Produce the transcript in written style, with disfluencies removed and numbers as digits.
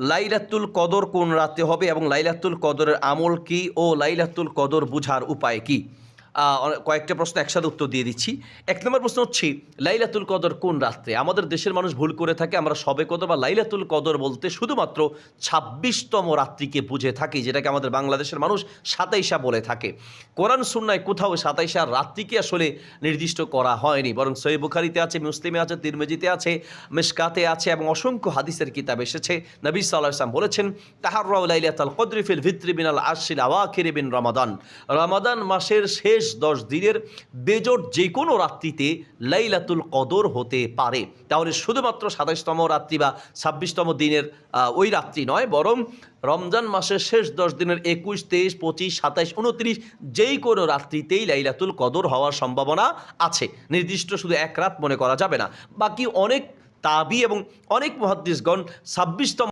লাইলাতুল কদর কোন রাতে হবে এবং লাইলাতুল কদরের আমল কি ও লাইলাতুল কদর বুঝার উপায় কি? কয়েকটা প্রশ্ন একসাথে উত্তর দিয়ে দিচ্ছি। ১ নম্বর প্রশ্ন হচ্ছে লাইলাতুল কদর কোন রাত্রে? আমাদের দেশের মানুষ ভুল করে থাকে। আমরা শবে কদর বা লাইলাতুল কদর বলতে শুধুমাত্র ২৬তম রাত্রিকে বুঝে থাকি, যেটাকে আমাদের বাংলাদেশের মানুষ ২৭ বলে থাকে। কোরআন সুন্নায় কোথাও ২৭ রাত্রিকে আসলে নির্দিষ্ট করা হয়নি, বরং সহিহ বুখারীতে আছে, মুসলিমে আছে, তিরমিজিতে আছে, মিশকাতে আছে এবং অসংখ্য হাদিসের কিতাব এসেছে। নবী সাল্লাল্লাহু আলাইহি ওয়াসাল্লাম বলেছেন, তাহাররাউ লাইলাতাল কদরি ফিল ভিত্রি মিনাল আশরিল আওয়াখির মিন রমাদান। রমাদান মাসের শেষ ১০ দিনের বেজোড় যে কোনো রাত্রিতে লাইলাতুল কদর হতে পারে। তাহলে শুধুমাত্র ২৭তম রাত্রি বা ২৬তম দিনের ওই রাত্রি নয়, বরং রমজান মাসের শেষ ১০ দিনের ২১, ২৩, ২৫, ২৭, ২৯ যেই কোনো রাত্রিতেই লাইলাতুল কদর হওয়ার সম্ভাবনা আছে। নির্দিষ্ট শুধু এক রাত মনে করা যাবে না। বাকি অনেক তাবি এবং অনেক মুহাদ্দিসগণ ২৬তম